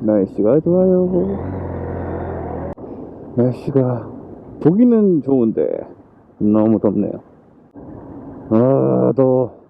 날씨가 좋아요. 날씨가 보기는 좋은데 너무 덥네요. 아, 더워.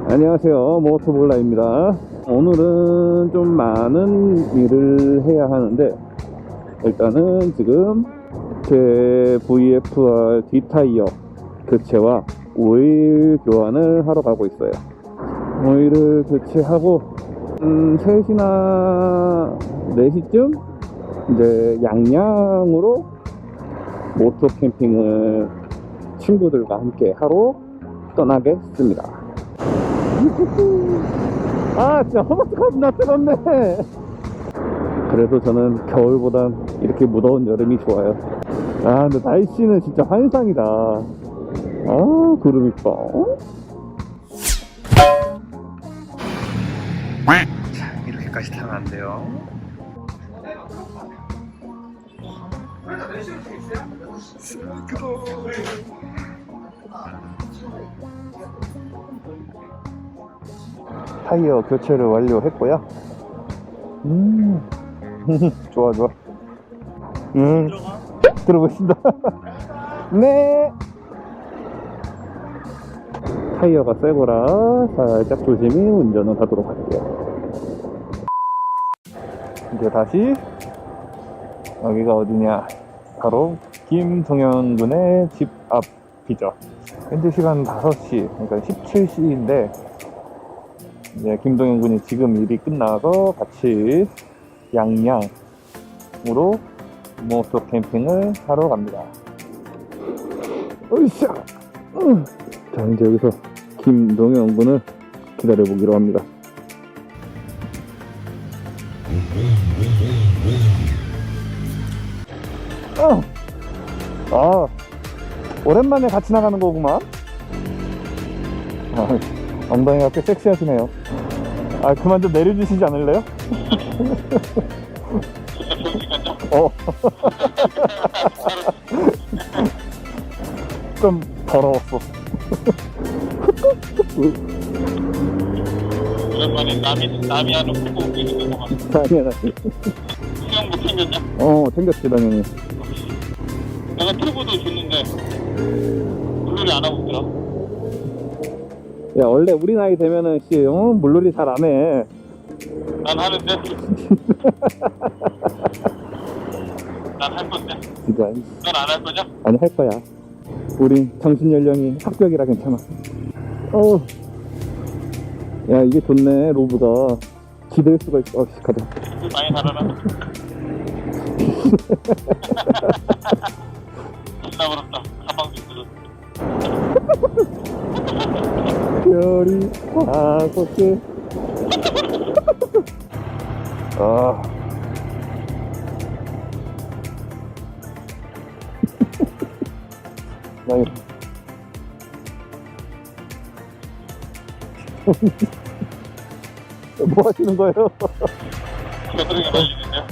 안녕하세요, 모토볼라입니다. 오늘은 좀 많은 일을 해야 하는데, 일단은 지금 제 VFR D타이어 교체와 오일 교환을 하러 가고 있어요. 오일을 교체하고 3시나 4시쯤 이제 양양으로 모토 캠핑을 친구들과 함께 하러 떠나겠습니다. 아, 진짜 허벅지 겁나 뜨겁네. 그래도 저는 겨울보단 이렇게 무더운 여름이 좋아요. 아, 근데 날씨는 진짜 환상이다. 아, 구름 이뻐. 자, 이렇게까지 타면 안 돼요. 타이어 교체를 완료했고요. 좋아. 들어보신다. 네. 타이어가 새거라 살짝 조심히 운전을 하도록 할게요. 이제 다시 여기가 어디냐, 바로 김동현 군의 집 앞이죠. 현재 시간 5시, 그러니까 17시인데 이제 김동현 군이 지금 일이 끝나서 같이 양양으로 모토 캠핑을 하러 갑니다. 으쌰! 자, 이제 여기서 김동현 군을 기다려 보기로 합니다. 아, 오랜만에 같이 나가는 거구만. 엉덩이가 꽤 섹시하시네요. 아, 그만 좀 내려주시지 않을래요? 좀 더러웠어. 오랜만에 남이 하는 풀고 오고 있는 거 같아. 아니야. 수영복 챙겼냐? 챙겼지, 당연히. 내가 튜브도 줬는데 물놀이 안 하고 있더라. 야, 원래 우리 나이 되면은 물놀이 잘 안 해. 난 하는데. 난 할 건데. 진짜. 넌 안 할 거냐? 아니, 할 거야. 우리 정신 연령이 합격이라 괜찮아. 야, 이게 좋네. 로브가 기댈 수가 있어. 가자. 많이 달아라. 존나 부럽다. 가방도 들었어. 별이 5개. 아. 뭐 하시는 거예요? 겨드랑이 날리는데요?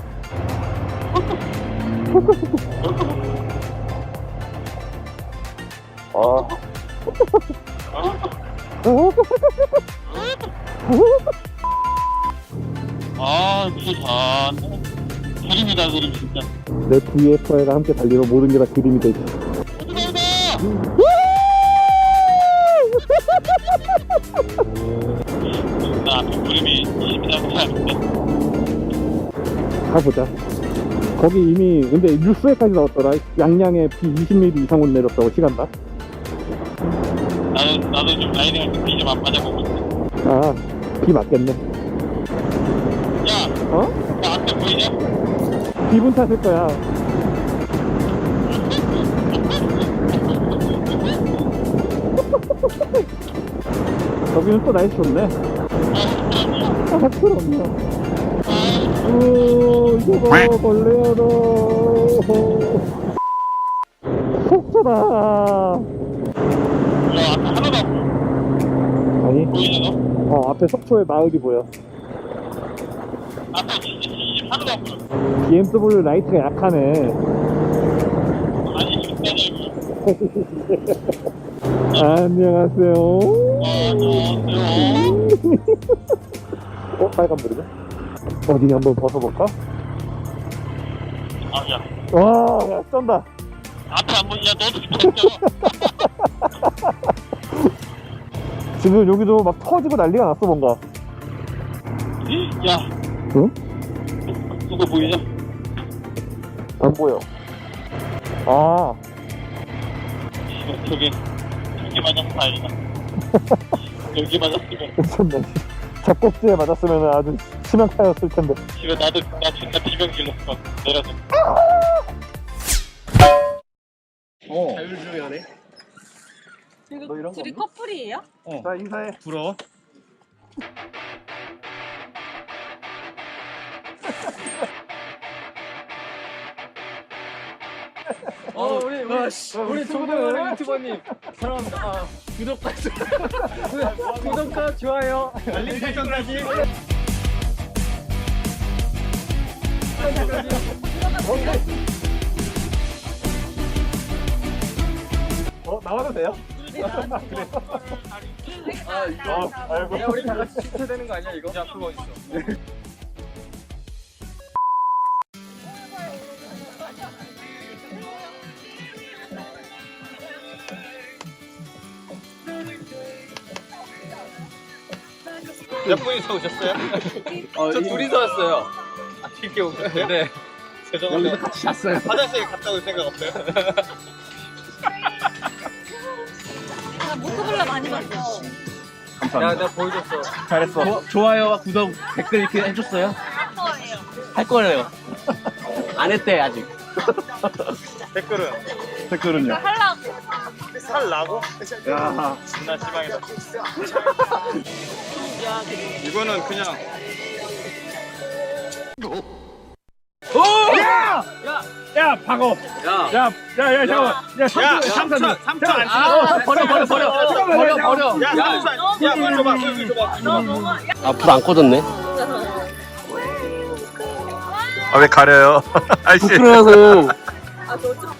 아, 진짜 그림이다, 그림 진짜. 내 VFR과 함께 달리면 모든 게 다 그림이 되지. 나 앞에 그림이 20이나 되는데. 가보자. 거기 이미 근데 뉴스에까지 나왔더라. 양양에 비 20mm 이상 온 내렸다고, 시간당. 나도 좀 라이딩할 때 비 좀 안 맞아보고 있어. 아, 비 맞겠네. 야, 나 앞에 보이냐? 기분 탓일 거야. 여기는 또 날씨 좋네. 아, 그럼요. 이거 벌레야, 너. 속초다. 야, 앞에 하나도 안 보여. 아니, 보이지 너? 앞에 속초의 마을이 보여. 앞에 하나도 안 보여. BMW 라이트가 약하네. 아니, 진짜냐, 안녕하세요. 안녕하세요. 빨간불이네? 어디 한번 벗어볼까? 아, 야. 와, 야, 쩐다. 앞에 안 보여. 야, 너도 졌잖아. 지금 여기도 막 터지고 난리가 났어, 뭔가. 야, 응? 누가 보이냐? 안 보여. 아, 저기 맞았어, 다행이다. 여기 맞았으면, 괜찮네. 잡곡지에 맞았으면 아주 치명타였을 텐데. 지금 나 진짜 비명 질렀어. 내려서. 자율주행하네. 너 이런 거 둘이 없니? 커플이에요? 자, 인사해. 부러워? 우리 조동원 유튜버님 사랑합니다. 구독과 좋아요 알림 설정까지. 나와도 돼요? 아이고. 야, 우리 다 같이 실패되는 거 아니야 이거? 야, 그거 있어. 몇 분이서 오셨어요? 저 둘이서 왔어요. 아, 길게 오셨어요? 네. 죄송합니다. 같이 잤어요. 화장실 갔다 올 생각 없어요? 나 모토블라 많이 봤어. 야, 내가 보여줬어. 잘했어. 좋아요와 구독, 댓글 이렇게 해줬어요? 할 거예요. 할 거예요. 안 했대 아직. 댓글은? 댓글은요? 하려고. 살라고? 야, 나 지방이다. 이거는 그냥 야, 박어. 야, 야, 잠깐만. 야, 삼촌 안 아, 버려. 버려. 야, 야, 물 줘봐, 물 줘봐. 너 너무. 야, 앞으로 안 꺼졌네. 아, 왜 가려요? 아이씨. 부끄러워서. 아, 너 좀.